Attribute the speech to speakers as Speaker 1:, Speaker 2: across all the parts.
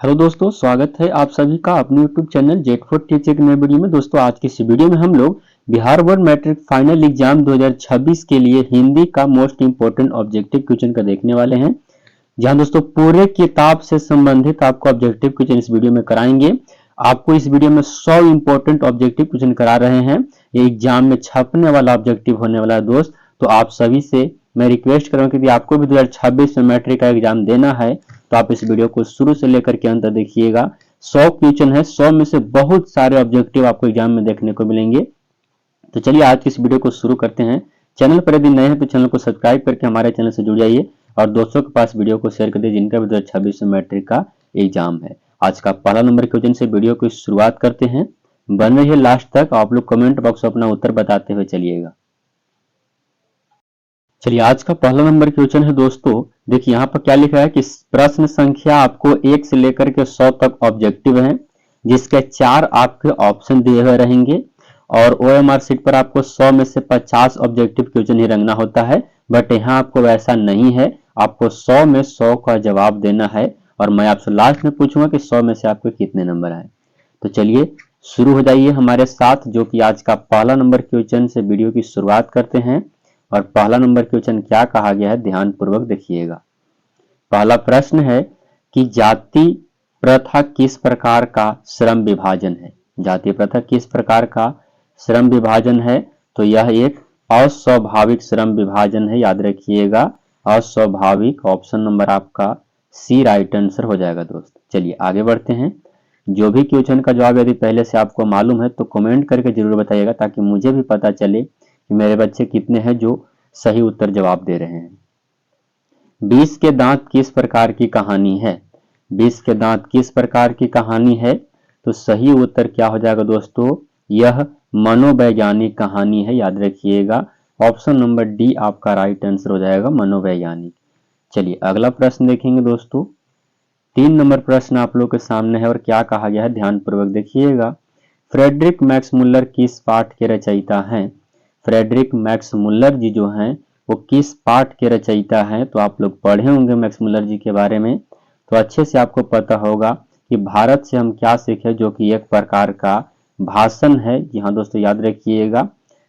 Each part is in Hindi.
Speaker 1: हेलो दोस्तों, स्वागत है आप सभी का अपने YouTube channel jet for teacher एक नए वीडियो में। दोस्तों आज की इस वीडियो में हम लोग Bihar board matric final exam 2026 के लिए हिंदी का मोस्ट इंपोर्टेंट ऑब्जेक्टिव क्वेश्चन का देखने वाले हैं, जहां दोस्तों पूरे किताब से संबंधित आपको ऑब्जेक्टिव क्वेश्चन इस वीडियो में कराएंगे। आपको इस वीडियो में 100 इंपॉर्टेंट ऑब्जेक्टिव क्वेश्चन करा रहे हैं। ये एग्जाम में छपने वाला ऑब्जेक्टिव होने वाला है दोस्त। तो आप सभी से मैं रिक्वेस्ट करूंगा कि आपको भी 2026 में मैट्रिक का एग्जाम देना है तो आप इस वीडियो को शुरू से लेकर के अंत तक देखिएगा। 100 क्वेश्चन है, 100 में से बहुत सारे ऑब्जेक्टिव आपको एग्जाम में देखने को मिलेंगे। तो चलिए आज की इस वीडियो को शुरू करते हैं। चैनल पर यदि नए हैं तो चैनल को सब्सक्राइब करके हमारे चैनल से जुड़ जाइए और दोस्तों के पास वीडियो को शेयर कर दीजिए जिनका भी 2026 में मैट्रिक का एग्जाम है। आज का पहला नंबर क्वेश्चन से वीडियो की शुरुआत करते हैं। बन रही है लास्ट तक, आप लोग कमेंट बॉक्स में अपना उत्तर बताते हुए चलिएगा। चलिए आज का पहला नंबर क्वेश्चन है दोस्तों, देखिए यहाँ पर क्या लिखा है कि प्रश्न संख्या आपको 1 से लेकर के 100 तक ऑब्जेक्टिव है, जिसके 4 आपके ऑप्शन दिए हुए रहेंगे और ओएमआर शीट पर आपको 100 में से 50 ऑब्जेक्टिव क्वेश्चन ही रखना होता है। बट यहाँ आपको वैसा नहीं है, आपको 100 में 100 का जवाब देना है और मैं आपसे लास्ट में पूछूंगा कि 100 में से आपके कितने नंबर आए। तो चलिए शुरू हो जाइए हमारे साथ, जो कि आज का पहला नंबर क्वेश्चन से वीडियो की शुरुआत करते हैं। और पहला नंबर क्वेश्चन क्या कहा गया है, ध्यान पूर्वक देखिएगा। पहला प्रश्न है कि जाति प्रथा किस प्रकार का श्रम विभाजन है। जाति प्रथा किस प्रकार का श्रम विभाजन है, तो यह एक अस्वाभाविक श्रम विभाजन है, याद रखिएगा अस्वाभाविक। ऑप्शन नंबर आपका सी राइट आंसर हो जाएगा दोस्त। चलिए आगे बढ़ते हैं। जो भी क्वेश्चन का जवाब यदि पहले से आपको मालूम है तो कमेंट करके जरूर बताइएगा, ताकि मुझे भी पता चले कि मेरे बच्चे कितने हैं जो सही उत्तर जवाब दे रहे हैं। 20 के दांत किस प्रकार की कहानी है। 20 के दांत किस प्रकार की कहानी है, तो सही उत्तर क्या हो जाएगा दोस्तों, यह मनोवैज्ञानिक कहानी है, याद रखिएगा। ऑप्शन नंबर डी आपका राइट आंसर हो जाएगा, मनोवैज्ञानिक। चलिए अगला प्रश्न देखेंगे दोस्तों। 3 नंबर प्रश्न आप लोग के सामने है और क्या कहा गया है, ध्यान पूर्वक देखिएगा। फ्रेडरिक मैक्स मुल्लर किस पाठ के रचयिता हैं। फ्रेडरिक मैक्स मुल्लर जी जो हैं वो किस पाठ के रचयिता हैं, तो आप लोग पढ़े होंगे मैक्स मुल्लर जी के बारे में, तो अच्छे से आपको पता होगा कि भारत से हम क्या सीखे, जो कि एक प्रकार का भाषण है। जी हाँ दोस्तों, याद रखिएगा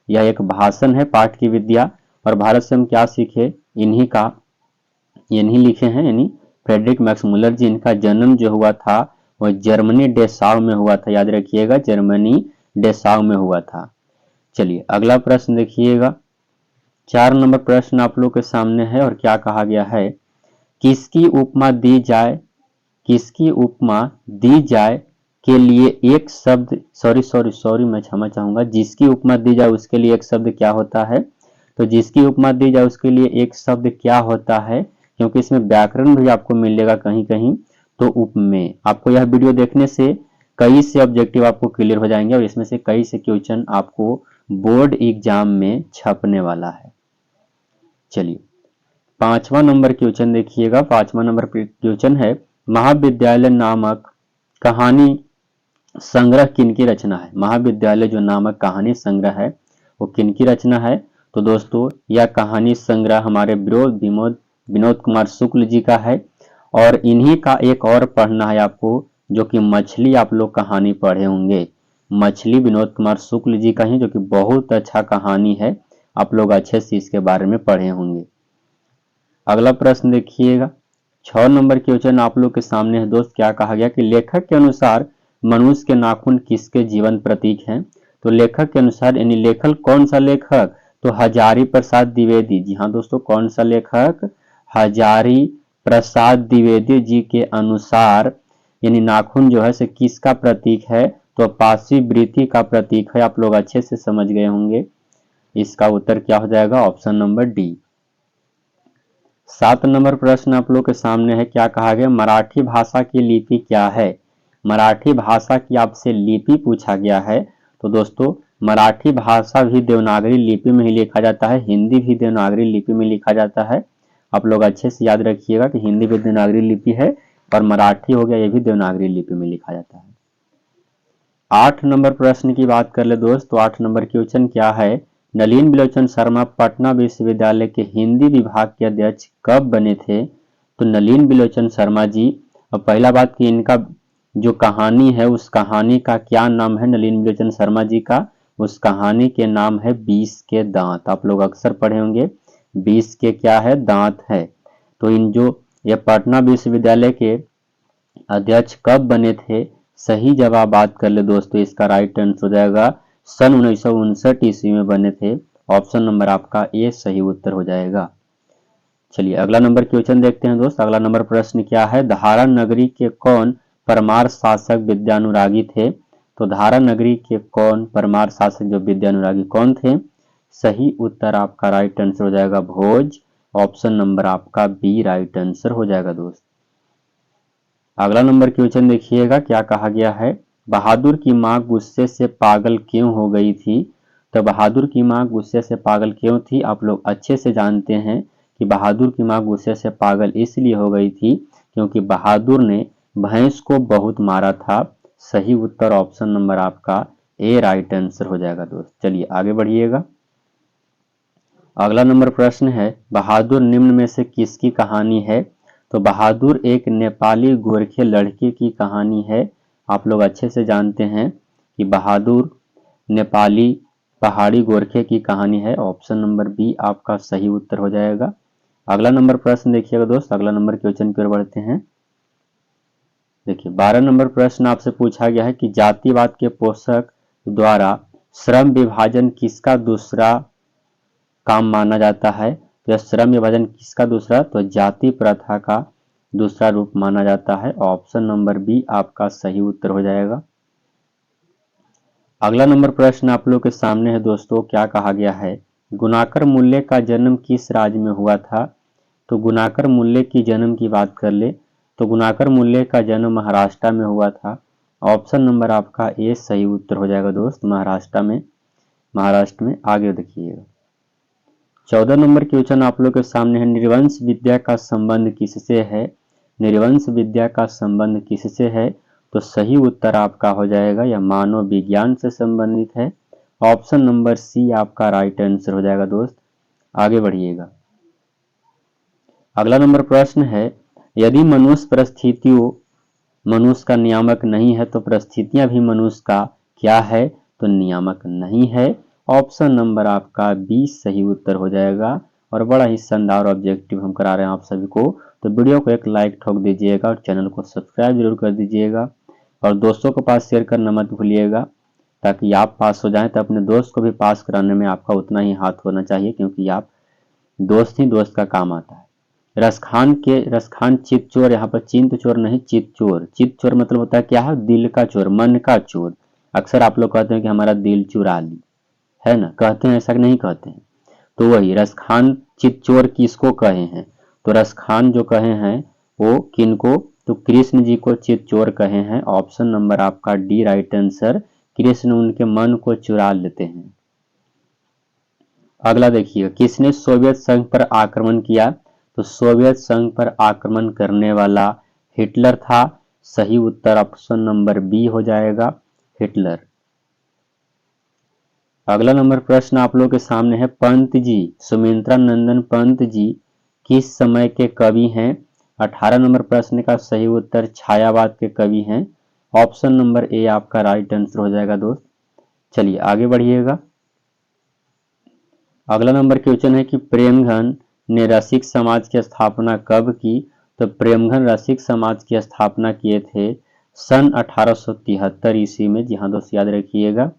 Speaker 1: यह एक भाषण है, पाठ की विद्या। और भारत से हम क्या सीखे, इन्हीं लिखे हैं, यानी फ्रेडरिक मैक्स मुल्लर जी। इनका जन्म जो हुआ था वह जर्मनी डेसाउ में हुआ था, याद रखिएगा जर्मनी डेसाउ में हुआ था। चलिए अगला प्रश्न देखिएगा। 4 नंबर प्रश्न आप लोग के सामने है और क्या कहा गया है, किसकी उपमा दी जाए, किसकी उपमा दी जाए के लिए एक शब्द, सॉरी मैं क्षमा चाहूंगा, जिसकी उपमा दी जाए उसके लिए एक शब्द क्या होता है। तो जिसकी उपमा दी जाए उसके लिए एक शब्द क्या होता है, क्योंकि इसमें व्याकरण भी आपको मिलेगा कहीं कहीं। तो उपमेय, आपको यह वीडियो देखने से कई से ऑब्जेक्टिव आपको क्लियर हो जाएंगे और इसमें से कई से क्वेश्चन आपको बोर्ड एग्जाम में छपने वाला है। चलिए 5वां नंबर क्वेश्चन देखिएगा। 5वां नंबर क्वेश्चन है, महाविद्यालय नामक कहानी संग्रह किनकी रचना है। महाविद्यालय जो नामक कहानी संग्रह है वो किनकी रचना है, तो दोस्तों यह कहानी संग्रह हमारे विनोद कुमार शुक्ल जी का है। और इन्हीं का एक और पढ़ना है आपको, जो कि मछली, आप लोग कहानी पढ़े होंगे, मछली विनोद कुमार शुक्ल जी का ही, जो कि बहुत अच्छा कहानी है, आप लोग अच्छे से इसके बारे में पढ़े होंगे। अगला प्रश्न देखिएगा। 6 नंबर क्वेश्चन आप लोग के सामने है दोस्त। क्या कहा गया कि लेखक के अनुसार मनुष्य के नाखून किसके जीवन प्रतीक हैं। तो लेखक के अनुसार, यानी लेखक कौन सा लेखक, तो हजारी प्रसाद द्विवेदी। जी हाँ दोस्तों, कौन सा लेखक, हजारी प्रसाद द्विवेदी जी के अनुसार यानी नाखून जो है से किसका प्रतीक है, तो पासी वृत्ति का प्रतीक है। आप लोग अच्छे से समझ गए होंगे। इसका उत्तर क्या हो जाएगा, ऑप्शन नंबर डी। 7 नंबर प्रश्न आप लोग के सामने है। क्या कहा गया, मराठी भाषा की लिपि क्या है। मराठी भाषा की आपसे लिपि पूछा गया है। तो दोस्तों मराठी भाषा भी देवनागरी लिपि में ही लिखा जाता है, हिंदी भी देवनागरी लिपि में लिखा जाता है। आप लोग अच्छे से याद रखिएगा कि हिंदी भी देवनागरी लिपि है और मराठी हो गया ये भी देवनागरी लिपि में लिखा जाता है। 8 नंबर प्रश्न की बात कर ले दोस्त, तो 8 नंबर क्वेश्चन क्या है, नलिन बिलोचन शर्मा पटना विश्वविद्यालय के हिंदी विभाग के अध्यक्ष कब बने थे। तो नलिन बिलोचन शर्मा जी अब पहला बात कि इनका जो कहानी है उस कहानी का क्या नाम है, नलिनी विलोचन शर्मा जी का उस कहानी के नाम है 20 के दांत। आप लोग अक्सर पढ़े होंगे 20 के क्या है, दांत है। तो इन जो ये पटना विश्वविद्यालय के अध्यक्ष कब बने थे, सही जवाब बात कर ले दोस्तों, इसका राइट आंसर हो जाएगा सन 1959 ईस्वी में बने थे। ऑप्शन नंबर आपका ए सही उत्तर हो जाएगा। चलिए अगला नंबर क्वेश्चन देखते हैं दोस्त। अगला नंबर प्रश्न क्या है, धारा नगरी के कौन परमार शासक विद्यानुरागी थे। तो धारा नगरी के कौन परमार शासक जो विद्यानुरागी कौन थे, सही उत्तर आपका राइट आंसर हो जाएगा भोज। ऑप्शन नंबर आपका बी राइट आंसर हो जाएगा दोस्त। अगला नंबर क्वेश्चन देखिएगा क्या कहा गया है, बहादुर की मां गुस्से से पागल क्यों हो गई थी। तो बहादुर की मां गुस्से से पागल क्यों थी, आप लोग अच्छे से जानते हैं कि बहादुर की मां गुस्से से पागल इसलिए हो गई थी क्योंकि बहादुर ने भैंस को बहुत मारा था। सही उत्तर ऑप्शन नंबर आपका ए राइट आंसर हो जाएगा दोस्त। चलिए आगे बढ़िएगा। अगला नंबर प्रश्न है, बहादुर निम्न में से किसकी कहानी है। तो बहादुर एक नेपाली गोरखे लड़के की कहानी है। आप लोग अच्छे से जानते हैं कि बहादुर नेपाली पहाड़ी गोरखे की कहानी है। ऑप्शन नंबर बी आपका सही उत्तर हो जाएगा। अगला नंबर प्रश्न देखिएगा दोस्त। अगला नंबर क्वेश्चन की ओर बढ़ते हैं। देखिए 12 नंबर प्रश्न आपसे पूछा गया है कि जातिवाद के पोषक द्वारा श्रम विभाजन किसका दूसरा काम माना जाता है। यह श्रम विभाजन किसका दूसरा, तो जाति प्रथा का दूसरा रूप माना जाता है। ऑप्शन नंबर बी आपका सही उत्तर हो जाएगा। अगला नंबर प्रश्न आप लोग के सामने है दोस्तों, क्या कहा गया है, गुणाकर मूल्य का जन्म किस राज्य में हुआ था। तो गुणाकर मूल्य की जन्म की बात कर ले तो गुणाकर मूल्य का जन्म महाराष्ट्र में हुआ था। ऑप्शन नंबर आपका ए सही उत्तर हो जाएगा दोस्त, महाराष्ट्र में। आगे देखिएगा 14 नंबर क्वेश्चन आप लोग के सामने है, निर्वंश विद्या का संबंध किससे है। निर्वंश विद्या का संबंध किससे है, तो सही उत्तर आपका हो जाएगा यह मानव विज्ञान से संबंधित है। ऑप्शन नंबर सी आपका राइट आंसर हो जाएगा दोस्त। आगे बढ़िएगा। अगला नंबर प्रश्न है, यदि मनुष्य का नियामक नहीं है तो परिस्थितियां भी मनुष्य का क्या है, तो नियामक नहीं है। ऑप्शन नंबर आपका बी सही उत्तर हो जाएगा। और बड़ा ही शानदार ऑब्जेक्टिव हम करा रहे हैं आप सभी को, तो वीडियो को एक लाइक ठोक दीजिएगा और चैनल को सब्सक्राइब जरूर कर दीजिएगा और दोस्तों के पास शेयर करना मत भूलिएगा, ताकि आप पास हो जाएं तो अपने दोस्त को भी पास कराने में आपका उतना ही हाथ होना चाहिए, क्योंकि आप दोस्त ही दोस्त का काम आता है। रसखान चित चोर, यहाँ पर चिंत चोर नहीं चित चोर। चित चोर मतलब होता है क्या है, दिल का चोर, मन का चोर। अक्सर आप लोग कहते हैं कि हमारा दिल चुरा ली, है ना, कहते हैं, ऐसा नहीं कहते हैं। तो वही रसखान चित चोर किसको कहे हैं, तो रसखान जो कहे हैं वो किनको, तो कृष्ण जी को चित चोर कहे हैं। ऑप्शन नंबर आपका डी राइट आंसर, कृष्ण उनके मन को चुरा लेते हैं। अगला देखिए, किसने सोवियत संघ पर आक्रमण किया। तो सोवियत संघ पर आक्रमण करने वाला हिटलर था। सही उत्तर ऑप्शन नंबर बी हो जाएगा, हिटलर। अगला नंबर प्रश्न आप लोगों के सामने है, पंत जी सुमित्रा नंदन पंत जी किस समय के कवि हैं। 18 नंबर प्रश्न का सही उत्तर छायावाद के कवि हैं। ऑप्शन नंबर ए आपका राइट आंसर हो जाएगा दोस्त। चलिए आगे बढ़िएगा। अगला नंबर क्वेश्चन है कि प्रेमघन ने रसिक समाज की स्थापना कब की। तो प्रेमघन रसिक समाज की स्थापना किए थे सन 1873 ईस्वी में। जी हाँ दोस्त याद रखिएगा,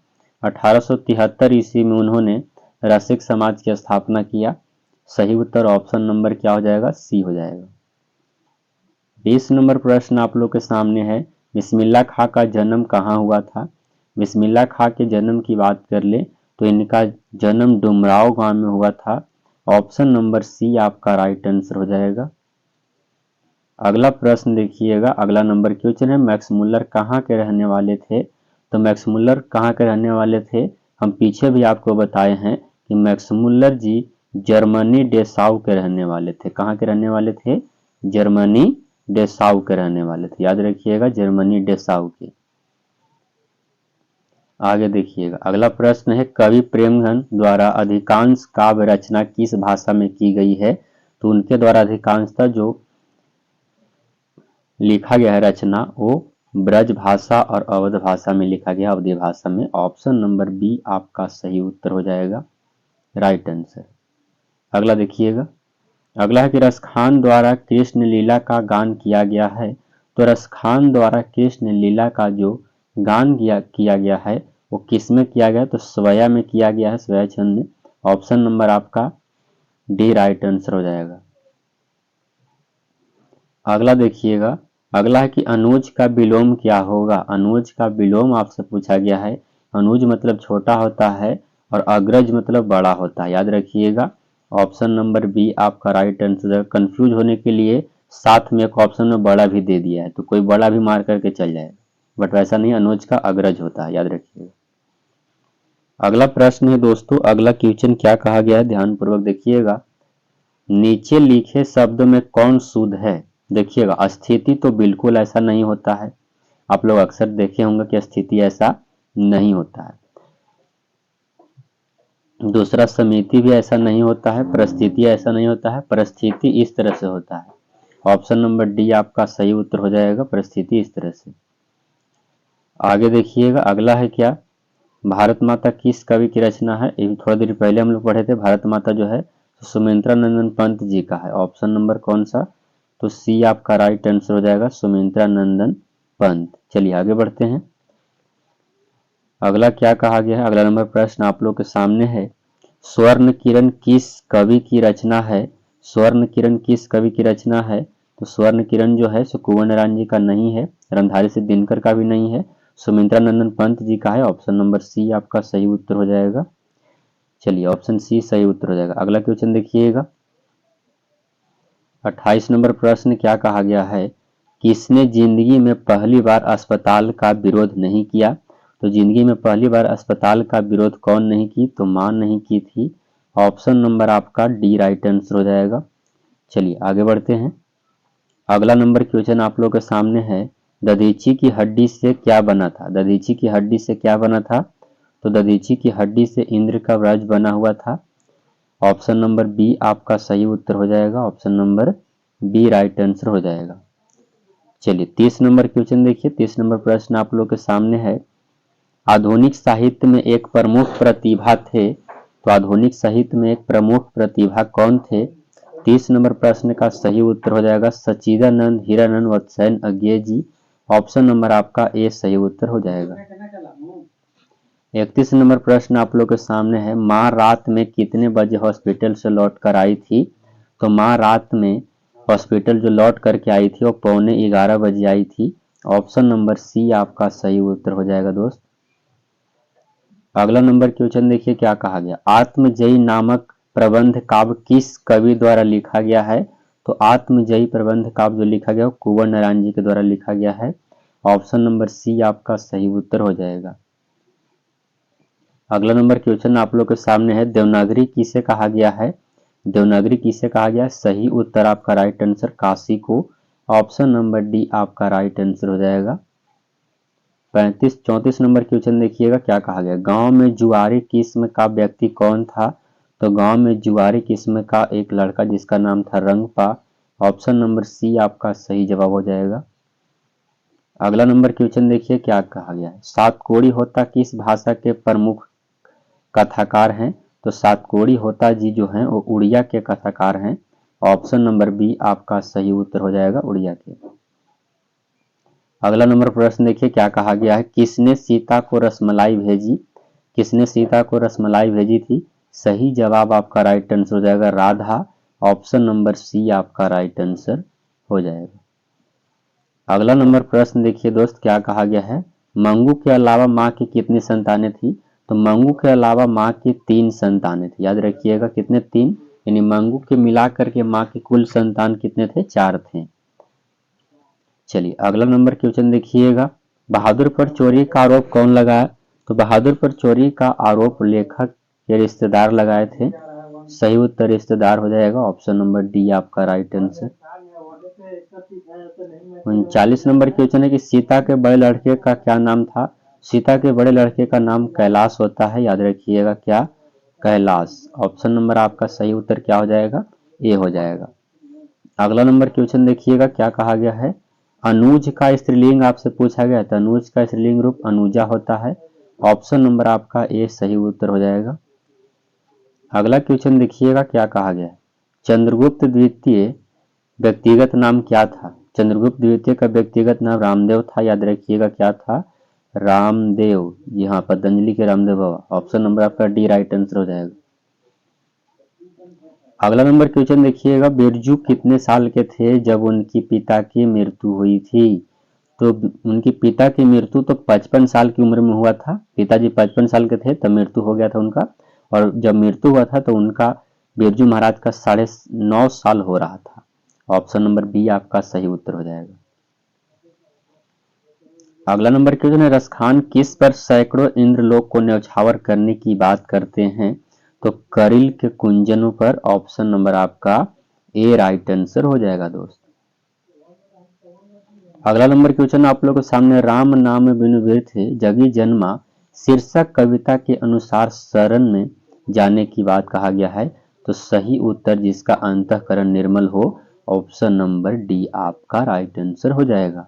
Speaker 1: 1873 ईस्वी में उन्होंने रसिक समाज की स्थापना किया। सही उत्तर ऑप्शन नंबर क्या हो जाएगा, सी हो जाएगा। 20 नंबर प्रश्न आप लोग के सामने है, बिस्मिल्लाह खां का जन्म कहाँ हुआ था। बिस्मिल्लाह खां के जन्म की बात कर ले तो इनका जन्म डुमराव गांव में हुआ था। ऑप्शन नंबर सी आपका राइट आंसर हो जाएगा। अगला प्रश्न देखिएगा। अगला नंबर क्वेश्चन है, मैक्स मुल्लर कहाँ के रहने वाले थे। तो मैक्स मुल्लर कहाँ के रहने वाले थे, हम पीछे भी आपको बताए हैं कि मैक्स मुल्लर जी जर्मनी डेसाउ के रहने वाले थे। कहाँ के रहने वाले थे, जर्मनी डेसाउ के रहने वाले थे। याद रखिएगा, जर्मनी डेसाउ के। आगे देखिएगा। अगला प्रश्न है, कवि प्रेमघन द्वारा अधिकांश काव्य रचना किस भाषा में की गई है। तो उनके द्वारा अधिकांशतः जो लिखा गया है रचना वो ब्रज भाषा और अवध भाषा में लिखा गया, अवधी भाषा में। ऑप्शन नंबर बी आपका सही उत्तर हो जाएगा, राइट आंसर। अगला देखिएगा, अगला है कि रसखान द्वारा कृष्ण लीला का गान किया गया है। तो रसखान द्वारा कृष्ण लीला का जो गान किया गया है वो किस में किया गया है? तो स्वया में किया गया है, स्वया छंद में। ऑप्शन नंबर आपका डी राइट आंसर हो जाएगा। अगला देखिएगा, अगला है कि अनुज का विलोम क्या होगा? अनुज का विलोम आपसे पूछा गया है। अनुज मतलब छोटा होता है और अग्रज मतलब बड़ा होता है, याद रखिएगा। ऑप्शन नंबर बी आपका राइट आंसर। कंफ्यूज होने के लिए साथ में एक ऑप्शन में बड़ा भी दे दिया है, तो कोई बड़ा भी मार करके चल जाएगा, बट वैसा नहीं, अनुज का अग्रज होता है, याद रखिएगा। अगला प्रश्न है दोस्तों, अगला क्वेश्चन क्या कहा गया है, ध्यान पूर्वक देखिएगा। नीचे लिखे शब्द में कौन शुद्ध है? देखिएगा, स्थिति तो बिल्कुल ऐसा नहीं होता है, आप लोग अक्सर देखे होंगे कि स्थिति ऐसा नहीं होता है। दूसरा, समिति भी ऐसा नहीं होता है, परिस्थिति ऐसा नहीं होता है, परिस्थिति इस तरह से होता है। ऑप्शन नंबर डी आपका सही उत्तर हो जाएगा, परिस्थिति इस तरह से। आगे देखिएगा, अगला है क्या, भारत माता किस कवि की रचना है? ये थोड़ी देर पहले हम लोग पढ़े थे। भारत माता जो है सुमित्रा नंदन पंत जी का है। ऑप्शन नंबर कौन सा? तो सी आपका राइट आंसर हो जाएगा, सुमित्रा नंदन पंत। चलिए आगे बढ़ते हैं। अगला क्या कहा गया है, अगला नंबर प्रश्न आप लोग के सामने है। स्वर्ण किरण किस कवि की रचना है? स्वर्ण किरण किस कवि की रचना है? तो स्वर्ण किरण जो है सो कुंवर नारायण जी का नहीं है, रणधारी सिंह दिनकर का भी नहीं है, सुमित्रा नंदन पंत जी का है। ऑप्शन नंबर सी आपका सही उत्तर हो जाएगा। चलिए ऑप्शन सी सही उत्तर हो जाएगा। अगला क्वेश्चन देखिएगा, 28 नंबर प्रश्न क्या कहा गया है, किसने जिंदगी में पहली बार अस्पताल का विरोध नहीं किया? तो जिंदगी में पहली बार अस्पताल का विरोध कौन नहीं की? तो मां नहीं की थी। ऑप्शन नंबर आपका डी राइट आंसर हो जाएगा। चलिए आगे बढ़ते हैं। अगला नंबर क्वेश्चन आप लोग के सामने है, दधीची की हड्डी से क्या बना था? दधीची की हड्डी से क्या बना था? तो दधीची की हड्डी से इंद्र का व्रज बना हुआ था। ऑप्शन नंबर बी आपका सही उत्तर हो जाएगा, option number B right answer हो जाएगा। चलिए 30 नंबर क्वेश्चन देखिए, 30 नंबर प्रश्न आप लोग के सामने है, आधुनिक साहित्य में एक प्रमुख प्रतिभा थे। तो आधुनिक साहित्य में एक प्रमुख प्रतिभा कौन थे? 30 नंबर प्रश्न का सही उत्तर हो जाएगा सच्चिदानंद हीरानंद वत्सयन अज्ञे जी। ऑप्शन नंबर आपका ए सही उत्तर हो जाएगा। 31 नंबर प्रश्न आप लोग के सामने है, माँ रात में कितने बजे हॉस्पिटल से लौट कर आई थी? तो माँ रात में हॉस्पिटल जो लौट करके आई थी वो 11:15 बजे आई थी। ऑप्शन नंबर सी आपका सही उत्तर हो जाएगा दोस्त। अगला नंबर क्वेश्चन देखिए क्या कहा गया, आत्मजयी नामक प्रबंध काव्य किस कवि द्वारा लिखा गया है? तो आत्मजयी प्रबंध काव्य जो लिखा गया वो कुंवर नारायण जी के द्वारा लिखा गया है। ऑप्शन नंबर सी आपका सही उत्तर हो जाएगा। अगला नंबर क्वेश्चन आप लोग के सामने है, देवनागरी किसे कहा गया है? देवनागरी किसे कहा गया? सही उत्तर आपका राइट आंसर काशी को। ऑप्शन नंबर डी आपका राइट आंसर हो जाएगा। 34 नंबर क्वेश्चन देखिएगा क्या कहा गया, गांव में जुआरी किस्म का व्यक्ति कौन था? तो गांव में जुआरी किस्म का एक लड़का जिसका नाम था रंगपा। ऑप्शन नंबर सी आपका सही जवाब हो जाएगा। अगला नंबर क्वेश्चन देखिए क्या कहा गया है, सातकोड़ी होता किस भाषा के प्रमुख कथाकार हैं? तो सातकोड़ी होता जी जो हैं वो उड़िया के कथाकार हैं। ऑप्शन नंबर बी आपका सही उत्तर हो जाएगा, उड़िया के। अगला नंबर प्रश्न देखिए क्या कहा गया है, किसने सीता को रसमलाई भेजी? किसने सीता को रसमलाई भेजी थी? सही जवाब आपका राइट आंसर हो जाएगा राधा। ऑप्शन नंबर सी आपका राइट आंसर हो जाएगा। अगला नंबर प्रश्न देखिए दोस्त क्या कहा गया है, मंगू के अलावा माँ की कितनी संतानें थी? तो मंगू के अलावा माँ की 3 संतानें थी, याद रखिएगा कितने? 3, यानी मंगू के मिला करके माँ के कुल संतान कितने थे? 4 थे। चलिए अगला नंबर क्वेश्चन देखिएगा, बहादुर पर चोरी का आरोप कौन लगाया? तो बहादुर पर चोरी का आरोप लेखक के रिश्तेदार लगाए थे। सही उत्तर रिश्तेदार हो जाएगा, ऑप्शन नंबर डी आपका राइट आंसर। 39 नंबर क्वेश्चन है कि सीता के बड़े लड़के का क्या नाम था? सीता के बड़े लड़के का नाम कैलाश होता है, याद रखिएगा क्या? कैलाश। ऑप्शन नंबर आपका सही उत्तर क्या हो जाएगा? ए हो जाएगा। अगला नंबर क्वेश्चन देखिएगा क्या कहा गया है, अनुज का स्त्रीलिंग आपसे पूछा गया, तो अनुज का स्त्रीलिंग रूप अनुजा होता है। ऑप्शन नंबर आपका ए सही उत्तर हो जाएगा। अगला क्वेश्चन देखिएगा क्या कहा गया है। चंद्रगुप्त द्वितीय व्यक्तिगत नाम क्या था? चंद्रगुप्त द्वितीय का व्यक्तिगत नाम रामदेव था, याद रखिएगा क्या था? रामदेव। यहाँ पतंजलि के रामदेव बाबा। ऑप्शन नंबर आपका डी राइट आंसर हो जाएगा। अगला नंबर क्वेश्चन देखिएगा, बिरजू कितने साल के थे जब उनकी पिता की मृत्यु हुई थी? तो उनकी पिता की मृत्यु तो 55 साल की उम्र में हुआ था। पिताजी 55 साल के थे तब मृत्यु हो गया था उनका, और जब मृत्यु हुआ था तो उनका बिरजू महाराज का 9.5 साल हो रहा था। ऑप्शन नंबर बी आपका सही उत्तर हो जाएगा। अगला नंबर क्वेश्चन है, रसखान किस पर सैकड़ों इंद्रलोक को न्यौछावर करने की बात करते हैं? तो करिल के कुंजनों पर। ऑप्शन नंबर आपका ए राइट आंसर हो जाएगा दोस्त। अगला नंबर क्वेश्चन आप लोगों के सामने, राम नाम बिनु थे जगी जन्मा शीर्षक कविता के अनुसार शरण में जाने की बात कहा गया है। तो सही उत्तर जिसका अंतःकरण निर्मल हो, ऑप्शन नंबर डी आपका राइट आंसर हो जाएगा।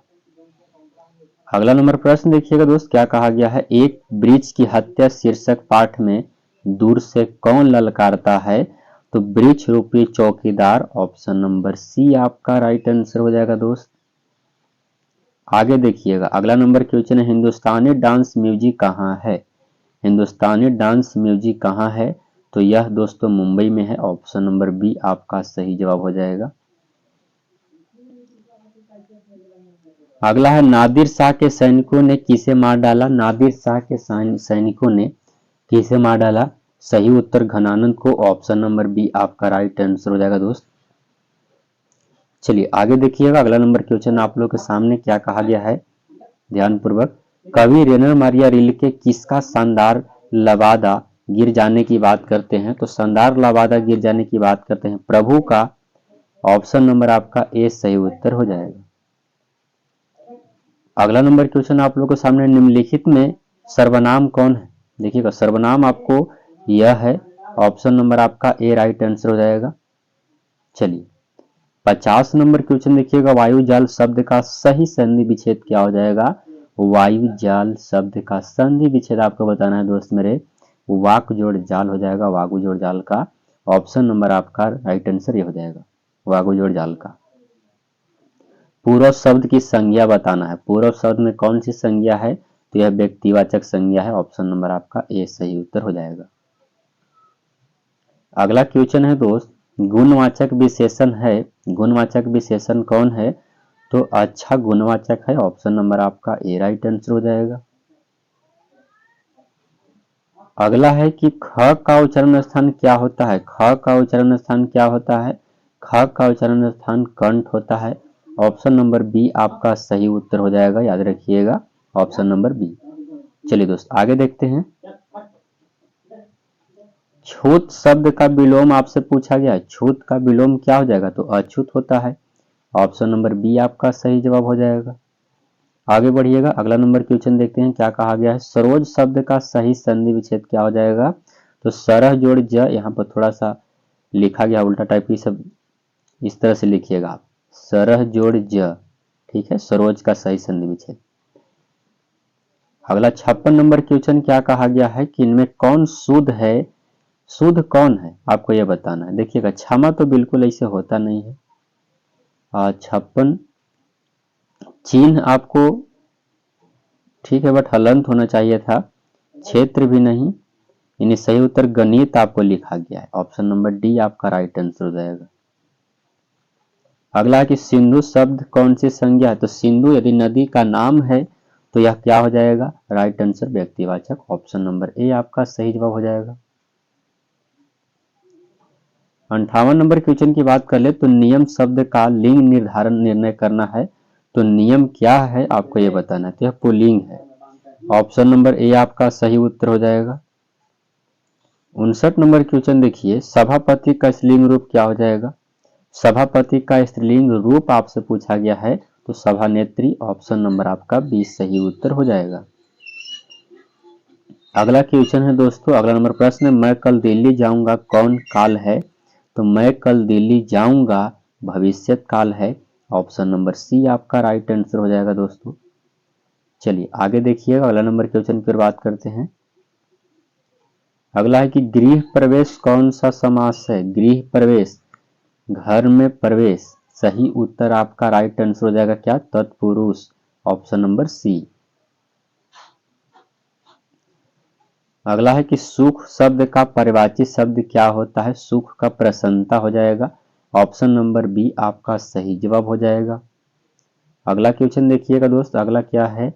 Speaker 1: अगला नंबर प्रश्न देखिएगा दोस्त क्या कहा गया है, एक ब्रिज की हत्या शीर्षक पाठ में दूर से कौन ललकारता है? तो वृक्ष रूपी चौकीदार। ऑप्शन नंबर सी आपका राइट आंसर हो जाएगा दोस्त। आगे देखिएगा अगला नंबर क्वेश्चन है, हिंदुस्तानी डांस म्यूजिक कहाँ है? हिंदुस्तानी डांस म्यूजिक कहाँ है? तो यह दोस्तों मुंबई में है। ऑप्शन नंबर बी आपका सही जवाब हो जाएगा। अगला है, नादिर शाह के सैनिकों ने किसे मार डाला? नादिर शाह के सैनिकों ने किसे मार डाला? सही उत्तर घनानंद को। ऑप्शन नंबर बी आपका राइट आंसर हो जाएगा दोस्त। चलिए आगे देखिएगा अगला नंबर क्वेश्चन आप लोग के सामने क्या कहा गया है, ध्यान पूर्वक। कवि रेनर मारिया रिल्के किसका शानदार लबादा गिर जाने की बात करते हैं? तो शानदार लबादा गिर जाने की बात करते हैं प्रभु का। ऑप्शन नंबर आपका ए सही उत्तर हो जाएगा। अगला नंबर क्वेश्चन आप लोग के सामने, निम्नलिखित में सर्वनाम कौन है? देखिएगा सर्वनाम आपको यह है। ऑप्शन नंबर आपका ए राइट आंसर हो जाएगा। चलिए 50 नंबर क्वेश्चन देखिएगा, वायुजाल शब्द का सही संधि विच्छेद क्या हो जाएगा? वायुजाल शब्द का संधि विच्छेद आपको बताना है दोस्त मेरे, वाक जोड़ जाल हो जाएगा, वागु जोड़ जाल का। ऑप्शन नंबर आपका राइट आंसर ये हो जाएगा, वागु जोड़ जाल का। पूर्व शब्द की संज्ञा बताना है, पूर्व शब्द में कौन सी संज्ञा है? तो यह व्यक्तिवाचक संज्ञा है। ऑप्शन नंबर आपका ए सही उत्तर हो जाएगा। अगला क्वेश्चन है दोस्त, गुणवाचक विशेषण है, गुणवाचक विशेषण कौन है? तो अच्छा गुणवाचक है। ऑप्शन नंबर आपका ए राइट आंसर हो जाएगा। अगला है कि ख का उच्चारण स्थान क्या होता है? ख का उच्चारण स्थान क्या होता है? ख का उच्चारण स्थान कंठ होता है। ऑप्शन नंबर बी आपका सही उत्तर हो जाएगा, याद रखिएगा ऑप्शन नंबर बी। चलिए दोस्त आगे देखते हैं। छूत शब्द का विलोम आपसे पूछा गया है, छूत का विलोम क्या हो जाएगा? तो अछूत होता है। ऑप्शन नंबर बी आपका सही जवाब हो जाएगा। आगे बढ़िएगा अगला नंबर क्वेश्चन देखते हैं क्या कहा गया है, सरोज शब्द का सही संधि विच्छेद क्या हो जाएगा? तो सरह जोड़ ज, यहाँ पर थोड़ा सा लिखा गया उल्टा टाइप की, सब इस तरह से लिखिएगा आप, सरह जोड़ ज, ठीक है, सरोज का सही संधि विच्छेद। अगला 56 नंबर क्वेश्चन क्या कहा गया है कि इनमें कौन शुद्ध है? शुद्ध कौन है आपको यह बताना है। देखिएगा क्षमा तो बिल्कुल ऐसे होता नहीं है। 56 चिन्ह आपको ठीक है बट हलंत होना चाहिए था, क्षेत्र भी नहीं, यानी सही उत्तर गणित आपको लिखा गया है। ऑप्शन नंबर डी आपका राइट आंसर हो जाएगा। अगला है कि सिंधु शब्द कौन सी संज्ञा है? तो सिंधु यदि नदी का नाम है तो यह क्या हो जाएगा? राइट आंसर व्यक्तिवाचक। ऑप्शन नंबर ए आपका सही जवाब हो जाएगा। 58 नंबर क्वेश्चन की बात कर ले तो नियम शब्द का लिंग निर्धारण निर्णय करना है, तो नियम क्या है आपको यह बताना है। तो यह पुल्लिंग है। ऑप्शन नंबर ए आपका सही उत्तर हो जाएगा। 59 नंबर क्वेश्चन देखिए, सभापति का स्त्रीलिंग रूप क्या हो जाएगा? सभापति का स्त्रीलिंग रूप आपसे पूछा गया है, तो सभानेत्री। ऑप्शन नंबर आपका बी सही उत्तर हो जाएगा। अगला क्वेश्चन है दोस्तों, अगला नंबर प्रश्न है, मैं कल दिल्ली जाऊंगा कौन काल है? तो मैं कल दिल्ली जाऊंगा भविष्यत काल है। ऑप्शन नंबर सी आपका राइट आंसर हो जाएगा दोस्तों। चलिए आगे देखिएगा, अगला नंबर क्वेश्चन की बात करते हैं। अगला है कि गृह प्रवेश कौन सा समास है? गृह प्रवेश, घर में प्रवेश। सही उत्तर आपका राइट आंसर हो जाएगा क्या? तत्पुरुष, ऑप्शन नंबर सी। अगला है कि सुख शब्द का परिवाची शब्द क्या होता है? सुख का प्रसन्नता हो जाएगा, ऑप्शन नंबर बी आपका सही जवाब हो जाएगा। अगला क्वेश्चन देखिएगा दोस्त, अगला क्या है?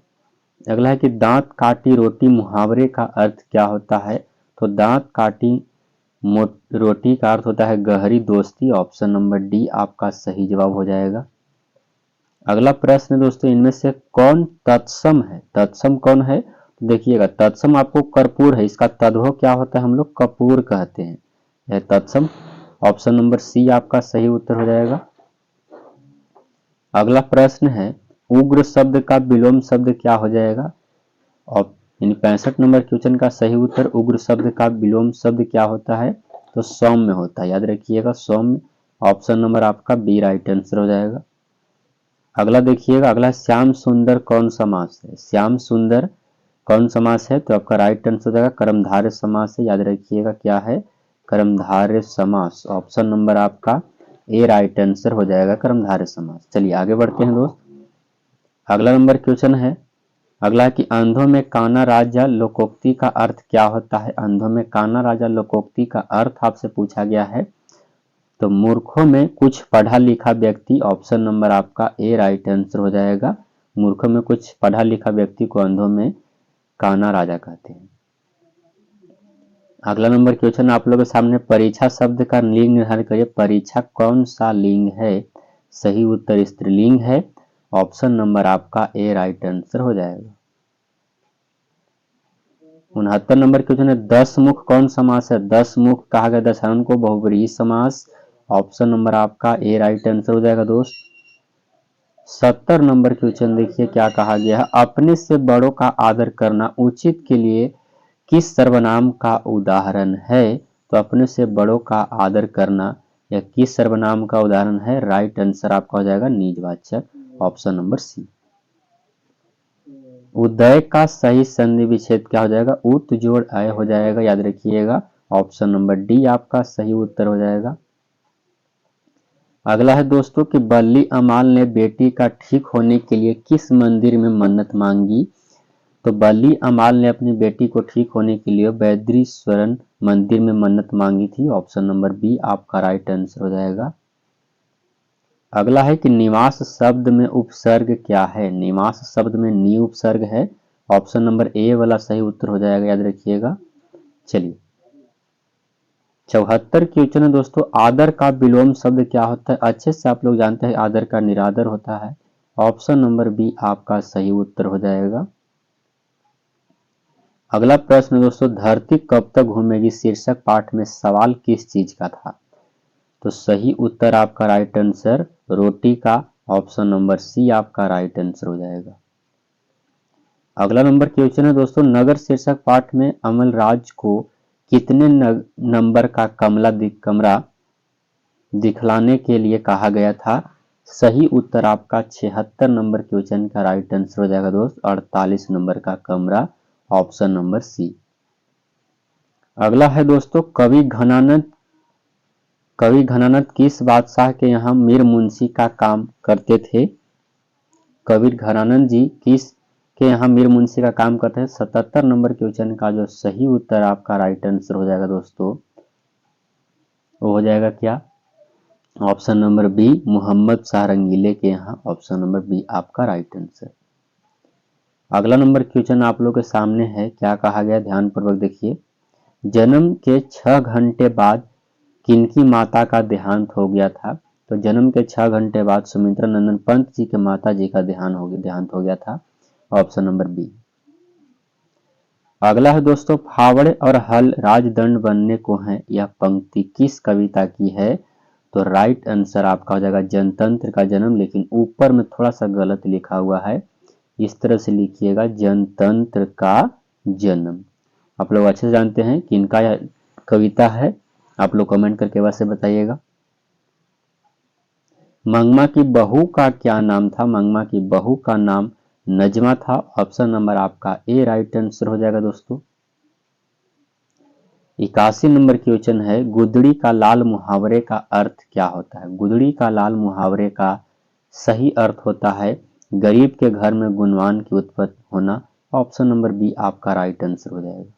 Speaker 1: अगला है कि दांत काटी रोटी मुहावरे का अर्थ क्या होता है? तो दांत काटी रोटी का अर्थ होता है गहरी दोस्ती, ऑप्शन नंबर डी आपका सही जवाब हो जाएगा। अगला प्रश्न दोस्तों, इनमें से कौन तत्सम है? तत्सम कौन है? देखिएगा, तत्सम आपको कर्पूर है, इसका तद्भव क्या होता है? हम लोग कपूर कहते हैं, यह तत्सम, ऑप्शन नंबर सी आपका सही उत्तर हो जाएगा। अगला प्रश्न है, उग्र शब्द का विलोम शब्द क्या हो जाएगा? और 65 नंबर क्वेश्चन का सही उत्तर उग्र शब्द का विलोम शब्द क्या होता है? तो सौम्य होता है, याद रखिएगा सौम्य, ऑप्शन नंबर आपका बी राइट आंसर हो जाएगा। अगला देखिएगा, अगला श्याम सुंदर कौन समास है? श्याम सुंदर कौन समास है? तो आपका राइट आंसर हो जाएगा कर्मधारय समास है, याद रखिएगा क्या है? कर्मधारय समास, ऑप्शन नंबर आपका ए राइट आंसर हो जाएगा कर्मधारय समास। चलिए आगे बढ़ते हैं दोस्त, अगला नंबर क्वेश्चन है। अगला है कि अंधों में काना राजा लोकोक्ति का अर्थ क्या होता है? अंधों में काना राजा लोकोक्ति का अर्थ आपसे पूछा गया है, तो मूर्खों में कुछ पढ़ा लिखा व्यक्ति, ऑप्शन नंबर आपका ए राइट आंसर हो जाएगा। मूर्खों में कुछ पढ़ा लिखा व्यक्ति को अंधों में काना राजा कहते हैं। अगला नंबर क्वेश्चन आप लोगों के सामने, परीक्षा शब्द का लिंग निर्धारित करिए। परीक्षा कौन सा लिंग है? सही उत्तर स्त्रीलिंग है, ऑप्शन नंबर आपका ए राइट आंसर हो जाएगा। 69 नंबर क्वेश्चन है, दस मुख कौन समास है? दस मुख कहा गया दशानन को बहुव्रीहि समास, ऑप्शन नंबर आपका ए राइट आंसर हो जाएगा दोस्त। 70 नंबर क्वेश्चन देखिए क्या कहा गया है, अपने से बड़ों का आदर करना उचित के लिए किस सर्वनाम का उदाहरण है? तो अपने से बड़ों का आदर करना यह किस सर्वनाम का उदाहरण है? राइट आंसर आपका हो जाएगा निजवाचक, ऑप्शन नंबर सी। उदय का सही संधि विच्छेद क्या हो जाएगा? उत जोड़ अय हो जाएगा, याद रखिएगा, ऑप्शन नंबर डी आपका सही उत्तर हो जाएगा। अगला है दोस्तों कि बल्ली अमाल ने बेटी का ठीक होने के लिए किस मंदिर में मन्नत मांगी? तो बल्ली अमाल ने अपनी बेटी को ठीक होने के लिए बैद्रीश्वरन मंदिर में मन्नत मांगी थी, ऑप्शन नंबर बी आपका राइट आंसर हो जाएगा। अगला है कि निवास शब्द में उपसर्ग क्या है? निवास शब्द में नी उपसर्ग है, ऑप्शन नंबर ए वाला सही उत्तर हो जाएगा, याद रखिएगा। चलिए 74 क्वेश्चन है दोस्तों, आदर का विलोम शब्द क्या होता है? अच्छे से आप लोग जानते हैं आदर का निरादर होता है, ऑप्शन नंबर बी आपका सही उत्तर हो जाएगा। अगला प्रश्न दोस्तों, धरती कब तक घूमेगी शीर्षक पाठ में सवाल किस चीज का था? तो सही उत्तर आपका राइट आंसर रोटी का, ऑप्शन नंबर सी आपका राइट आंसर हो जाएगा। अगला नंबर क्वेश्चन है दोस्तों, नगर शीर्षक पाठ में अमलराज को कितने नंबर का कमरा दिखलाने के लिए कहा गया था? सही उत्तर आपका 76 नंबर क्वेश्चन का राइट आंसर हो जाएगा दोस्त, 48 नंबर का कमरा, ऑप्शन नंबर सी। अगला है दोस्तों, कवि घनानंद किस बादशाह के यहाँ मीर मुंशी का काम करते थे? कवि घनानंद जी किस के यहाँ मीर मुंशी का काम करते हैं? 77 नंबर क्वेश्चन का जो सही उत्तर आपका राइट आंसर हो जाएगा दोस्तों, वो हो जाएगा क्या? Option number B Mohammad Shah Rangeele के यहाँ, ऑप्शन नंबर बी आपका राइट आंसर। अगला नंबर क्वेश्चन आप लोग के सामने है, क्या कहा गया ध्यान पूर्वक देखिए। जन्म के 6 घंटे बाद किनकी माता का देहांत हो गया था? तो जन्म के 6 घंटे बाद सुमित्रा नंदन पंत जी के माता जी का देहांत हो गया था, ऑप्शन नंबर बी। अगला है दोस्तों, फावड़े और हल राजदंड बनने को हैं, यह पंक्ति किस कविता की है? तो राइट आंसर आपका हो जाएगा जनतंत्र का जन्म, लेकिन ऊपर में थोड़ा सा गलत लिखा हुआ है, इस तरह से लिखिएगा जनतंत्र का जन्म। आप लोग अच्छे से जानते हैं कि इनका यह कविता है, आप लोग कमेंट करके वैसे बताइएगा। मंगमा की बहू का क्या नाम था? मंगमा की बहू का नाम नजमा था। ऑप्शन नंबर आपका ए राइट आंसर हो जाएगा दोस्तों। 81 नंबर क्वेश्चन है, गुदड़ी का लाल मुहावरे का अर्थ क्या होता है? गुदड़ी का लाल मुहावरे का सही अर्थ होता है गरीब के घर में गुणवान की उत्पत्ति होना। ऑप्शन नंबर बी आपका राइट आंसर हो जाएगा।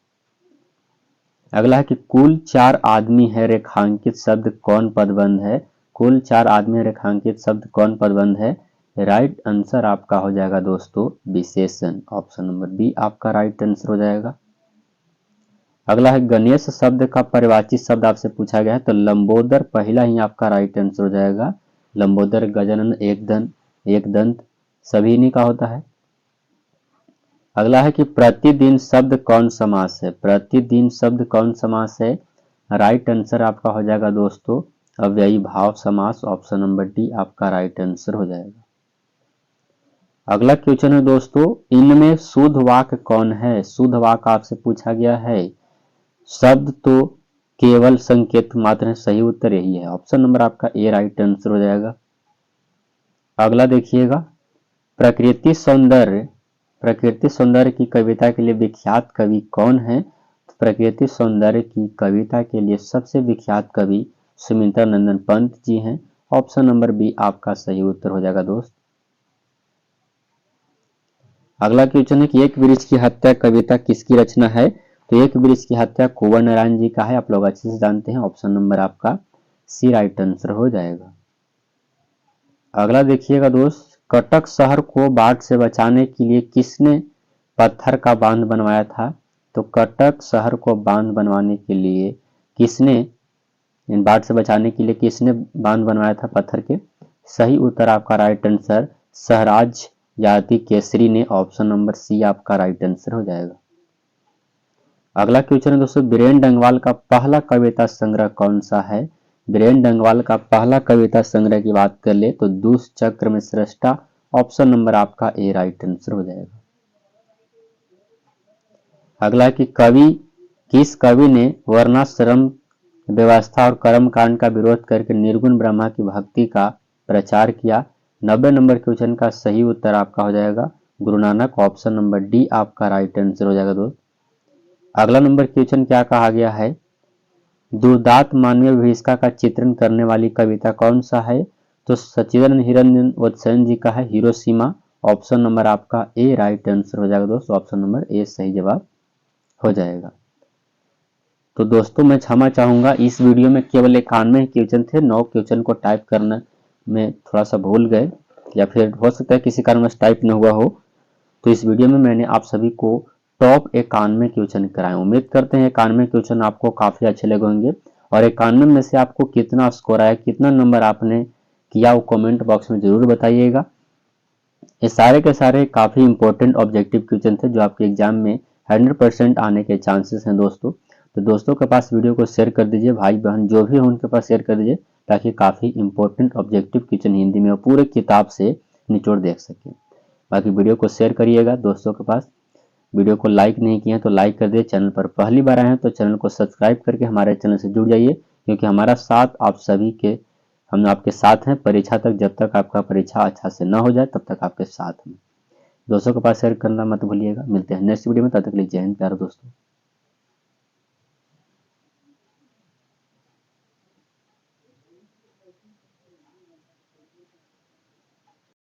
Speaker 1: अगला है कि कुल 4 आदमी है रेखांकित शब्द कौन पदबंध है? कुल 4 आदमी रेखांकित शब्द कौन पदबंध है? राइट आंसर आपका हो जाएगा दोस्तों विशेषण। ऑप्शन नंबर बी आपका राइट आंसर हो जाएगा। अगला है गणेश शब्द का परिभाषित शब्द आपसे पूछा गया है, तो लंबोदर पहला ही आपका राइट आंसर हो जाएगा। लंबोदर गजानन एक दंत सभी इन्हीं का होता है। अगला है कि प्रतिदिन शब्द कौन समास है? प्रतिदिन शब्द कौन समास है? राइट आंसर आपका हो जाएगा दोस्तों अव्ययी भाव समास। ऑप्शन नंबर डी आपका राइट आंसर हो जाएगा। अगला क्वेश्चन है दोस्तों, इनमें शुद्ध वाक्य कौन है? शुद्ध वाक्य आपसे पूछा गया है। शब्द तो केवल संकेत मात्र है, सही उत्तर यही है। ऑप्शन नंबर आपका ए राइट आंसर हो जाएगा। अगला देखिएगा, प्रकृति सौंदर्य की कविता के लिए विख्यात कवि कौन है? तो प्रकृति सौंदर्य की कविता के लिए सबसे विख्यात कवि सुमित्रा नंदन पंत जी हैं। ऑप्शन नंबर बी आपका सही उत्तर हो जाएगा दोस्त। अगला क्वेश्चन है कि एक वृक्ष की हत्या कविता किसकी रचना है? तो एक वृक्ष की हत्या कुंवर नारायण जी का है, आप लोग अच्छे से जानते हैं। ऑप्शन नंबर आपका सी राइट आंसर हो जाएगा। अगला देखिएगा दोस्त, कटक शहर को बाढ़ से बचाने के लिए किसने पत्थर का बांध बनवाया था? तो कटक शहर को बांध बनवाने के लिए किसने, बाढ़ से बचाने के लिए किसने बांध बनवाया था पत्थर के? सही उत्तर आपका राइट आंसर सहराज यादव केसरी ने। ऑप्शन नंबर सी आपका राइट आंसर हो जाएगा। अगला क्वेश्चन है दोस्तों, बीरेन डंगवाल का पहला कविता संग्रह कौन सा है? बीरेन डंगवाल का पहला कविता संग्रह की बात कर ले तो दुष्चक्र में श्रेष्ठा। ऑप्शन नंबर आपका ए राइट आंसर हो जाएगा। अगला कि किस कवि ने वर्णाश्रम व्यवस्था और कर्म कांड का विरोध करके निर्गुण ब्रह्मा की भक्ति का प्रचार किया? 90 नंबर क्वेश्चन का सही उत्तर आपका हो जाएगा Guru Nanak. Option number D आपका राइट आंसर हो जाएगा दोस्त। अगला नंबर क्वेश्चन क्या कहा गया है, दुर्दांत मानवीय विभीषिका का चित्रण करने वाली कविता कौन सा है? तो सच्चिदानंद हिरण्यन वत्सन जी का है हिरोशिमा। ऑप्शन नंबर आपका ए राइट आंसर हो जाएगा दोस्तों। ऑप्शन नंबर ए सही जवाब हो जाएगा। तो दोस्तों मैं क्षमा चाहूंगा, इस वीडियो में केवल 91 क्वेश्चन थे। 9 क्वेश्चन को टाइप करने में थोड़ा सा भूल गए या फिर हो सकता है किसी कारणवश टाइप न हुआ हो। तो इस वीडियो में मैंने आप सभी को टॉप 91 क्वेश्चन कराए। उम्मीद करते हैं 91 क्वेश्चन आपको काफी अच्छे लगे होंगे। और 91 में से आपको कितना स्कोर आया, कितना नंबर आपने किया, वो कमेंट बॉक्स में जरूर बताइएगा। ये सारे के सारे काफी इंपॉर्टेंट ऑब्जेक्टिव क्वेश्चन थे जो आपके एग्जाम में 100% आने के चांसेस हैं दोस्तों। तो दोस्तों के पास वीडियो को शेयर कर दीजिए, भाई बहन जो भी हो उनके पास शेयर कर दीजिए, ताकि काफी इंपॉर्टेंट ऑब्जेक्टिव क्वेश्चन हिंदी में पूरे किताब से निचोड़ देख सके। बाकी वीडियो को शेयर करिएगा दोस्तों के पास। वीडियो को लाइक नहीं किए हैं तो लाइक कर दिए। चैनल पर पहली बार आए हैं तो चैनल को सब्सक्राइब करके हमारे चैनल से जुड़ जाइए, क्योंकि हमारा साथ आप सभी के, हम आपके साथ हैं परीक्षा तक। जब तक आपका परीक्षा अच्छा से न हो जाए तब तक आपके साथ हैं। दोस्तों के पास शेयर करना मत भूलिएगा। मिलते हैं नेक्स्ट वीडियो में, तब तक के लिए जय हिंद प्यारे दोस्तों।